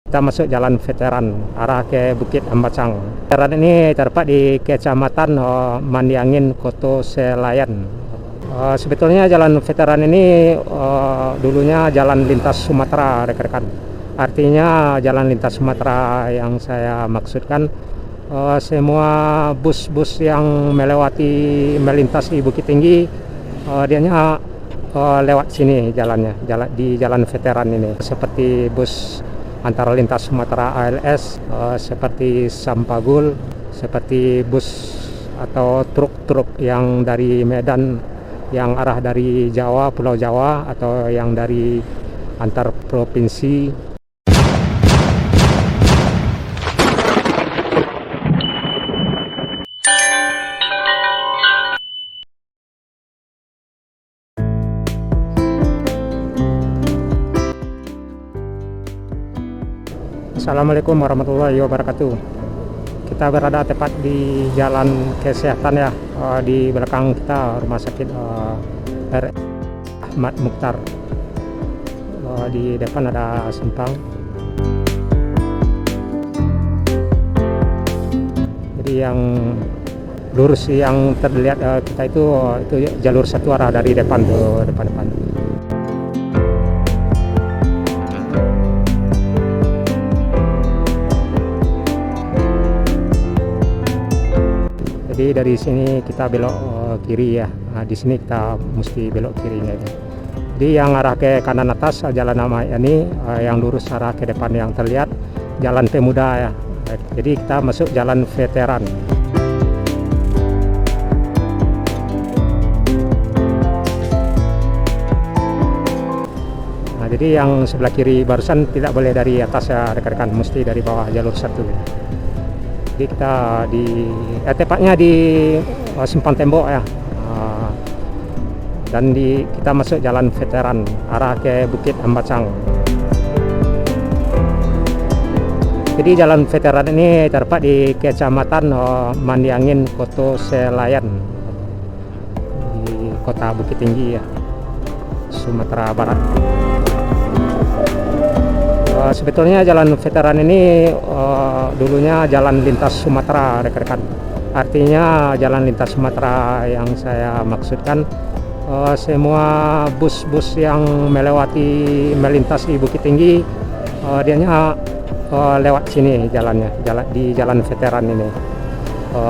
Kita masuk Jalan Veteran arah ke Bukit Ambacang. Veteran ini terdapat di Kecamatan Mandiangin, Kota Selayar. Sebetulnya Jalan Veteran ini dulunya jalan lintas Sumatera, rekan-rekan. Artinya jalan lintas Sumatera yang saya maksudkan semua bus-bus yang melintas di Bukit Tinggi, dianya lewat sini jalannya, di Jalan Veteran ini. Seperti bus antara lintas Sumatera ALS, seperti Sampagul, seperti bus atau truk-truk yang dari Medan, yang arah dari Jawa, Pulau Jawa, atau yang dari antar provinsi. Assalamualaikum warahmatullahi wabarakatuh. Kita berada tepat di Jalan Kesehatan ya, di belakang kita Rumah Sakit R. Ahmad Mukhtar. Di depan ada simpang. Jadi yang lurus yang terlihat kita itu jalur satu arah dari depan tuh, depan. Jadi dari sini kita belok kiri ya. Nah, di sini kita mesti belok kirinya ya. Jadi yang arah ke kanan atas Jalan Ahmad Yani, yang lurus arah ke depan yang terlihat Jalan Pemuda ya. Jadi kita masuk Jalan Veteran. Nah, jadi yang sebelah kiri barusan tidak boleh dari atas ya rekan-rekan, mesti dari bawah jalur satu ya. Jadi kita tepatnya di Simpang Tembok ya, dan kita masuk Jalan Veteran arah ke Bukit Ambacang. Jadi Jalan Veteran ini terdapat di Kecamatan Mandiangin, Kota Selayar, di Kota Bukit Tinggi ya, Sumatera Barat. Sebetulnya Jalan Veteran ini dulunya jalan lintas Sumatera, rekan-rekan. Artinya jalan lintas Sumatera yang saya maksudkan semua bus-bus yang melintas di Bukit Tinggi, dianya lewat sini jalannya, di Jalan Veteran ini.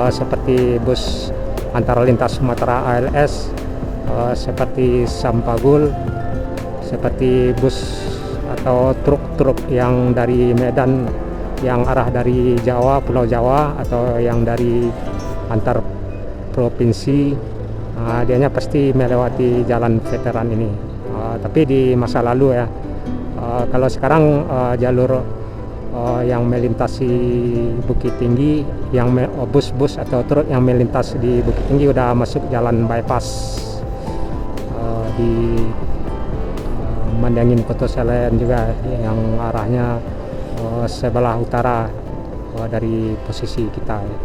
Seperti bus antara lintas Sumatera ALS, seperti Sampagul, seperti bus atau truk-truk yang dari Medan, yang arah dari Jawa, Pulau Jawa, atau yang dari antar provinsi, dianya pasti melewati Jalan Veteran ini. Tapi di masa lalu ya, kalau sekarang jalur yang melintasi Bukit Tinggi, yang bus-bus atau truk yang melintas di Bukit Tinggi udah masuk jalan bypass di Mandiangin, Kota Selayar juga, yang arahnya sebelah utara dari posisi kita ya.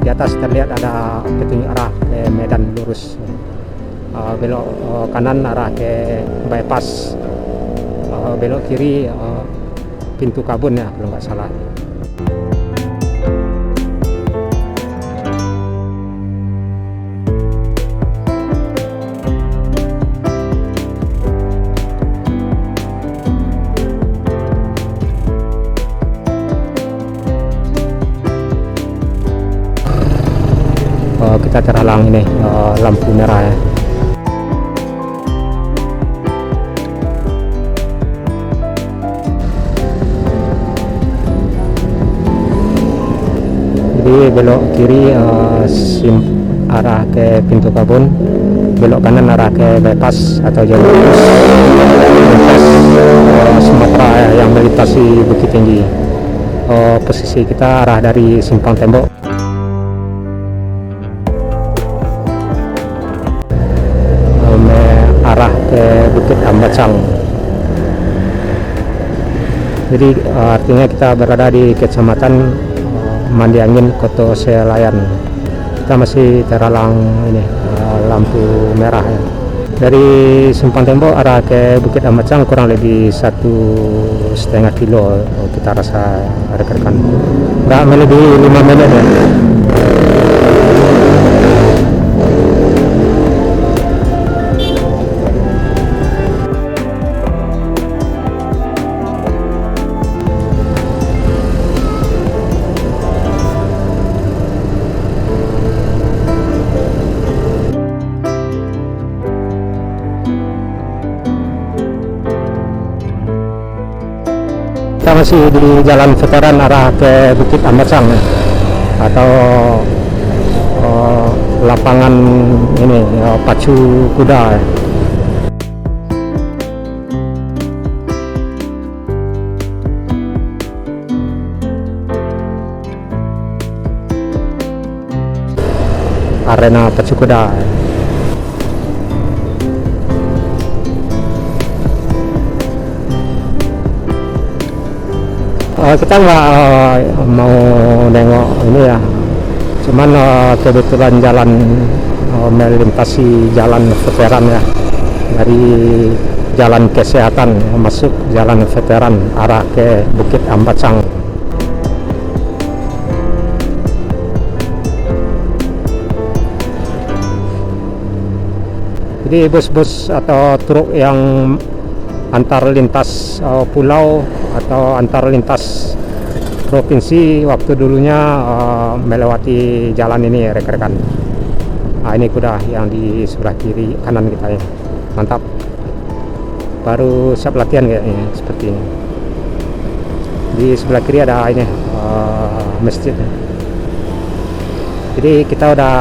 Di atas terlihat ada petunjuk arah ke Medan lurus, belok kanan arah ke bypass, belok kiri Pintu Kabun ya kalau nggak salah. Kita terhalang ini lampu merah ya. Jadi belok kiri arah ke Pintu Kabun, belok kanan arah ke bypass atau jalur lintas Sumatera ya, yang melintasi Bukit Tinggi. Posisi kita arah dari Simpang Tembok. Ambacang. Jadi artinya kita berada di Kecamatan Mandi Angin, Koto Sealayan. Kita masih terhalang ini lampu merah ya. Dari Simpang Tembok arah ke Bukit Ambacang kurang lebih 1,5 kilo kita rasa rekan-rekan. Nggak melebihi 5 menit ya. Kita masih di Jalan Veteran arah ke Bukit Ambacang ya. Atau lapangan ini pacu kuda ya. Arena pacu kuda ya. Kita nggak mau nengok ini ya, cuman kebetulan jalan melintasi Jalan Veteran ya, dari Jalan Kesehatan masuk Jalan Veteran arah ke Bukit Ambacang. Jadi bus-bus atau truk yang antar lintas pulau atau antar lintas provinsi waktu dulunya melewati jalan ini ya rekan-rekan. Nah, ini kuda yang di sebelah kiri kanan kita ya, mantap, baru siap latihan kayaknya seperti ini. Di sebelah kiri ada ini masjid. Jadi kita udah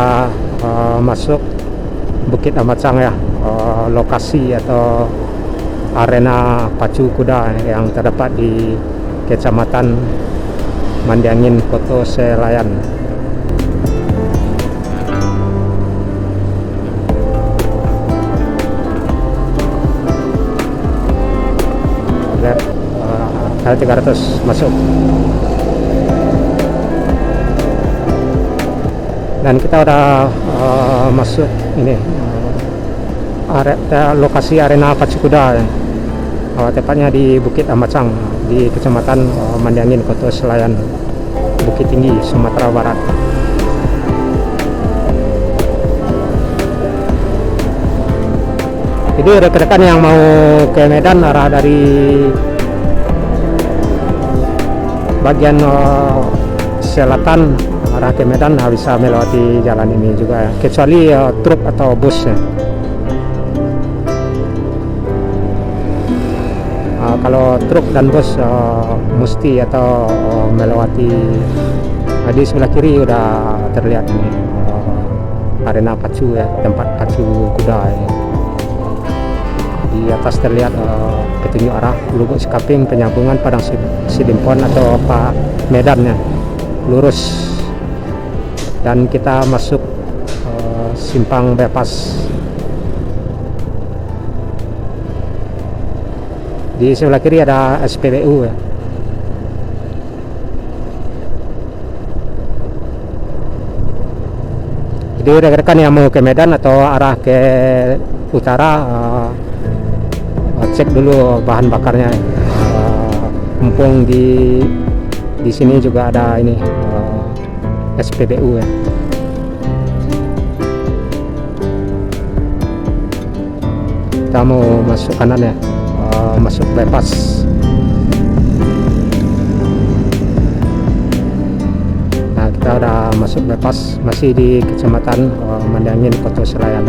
masuk Bukit Ambacang ya, lokasi atau arena pacu kuda yang terdapat di Kecamatan Mandi Angin, Koto Sealayan. Lihat L300 masuk. Dan kita udah masuk ini lokasi arena pacu kuda ya. Tepatnya di Bukit Ambacang di Kecamatan Mandi Angin, Koto Sealayan, Bukit Tinggi, Sumatera Barat. Jadi rekan-rekan yang mau ke Medan arah dari bagian selatan arah ke Medan bisa melewati jalan ini juga ya, kecuali truk atau bus ya. Kalau truk dan bus mesti atau melewati di sebelah kiri udah terlihat ini arena pacu ya, tempat pacu kuda ya. Di atas terlihat petunjuk arah Lubuk Sekaping, penyambungan Padang Sidimpon atau Pak Medan ya, lurus, dan kita masuk simpang bypass. Di sebelah kiri ada SPBU ya. Jadi rekan-rekan yang mau ke Medan atau arah ke utara, cek dulu bahan bakarnya. Mumpung di sini juga ada ini SPBU ya. Kita mau masuk kanan ya. Masuk bypass. Nah, kita udah masuk bypass, masih di Kecamatan Mandi Angin, Koto Sealayan.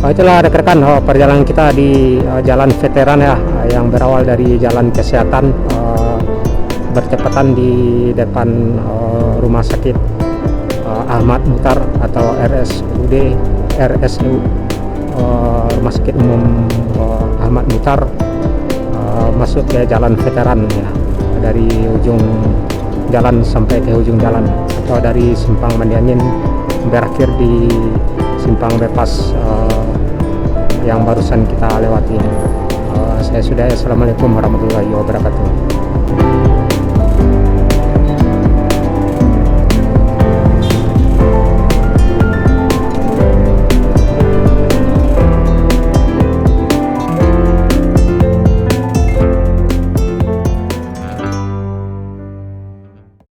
Itulah rekan-rekan perjalanan kita di Jalan Veteran ya, yang berawal dari Jalan Kesehatan, bertepatan di depan Rumah Sakit Ahmad Mutar atau RSU Rumah Sakit Umum Ahmad Mutar, masuk ke Jalan Veteran ya, dari ujung jalan sampai ke ujung jalan, atau dari simpang Mandi Angin berakhir di simpang Bypass yang barusan kita lewati. Saya sudah. Assalamualaikum warahmatullahi wabarakatuh.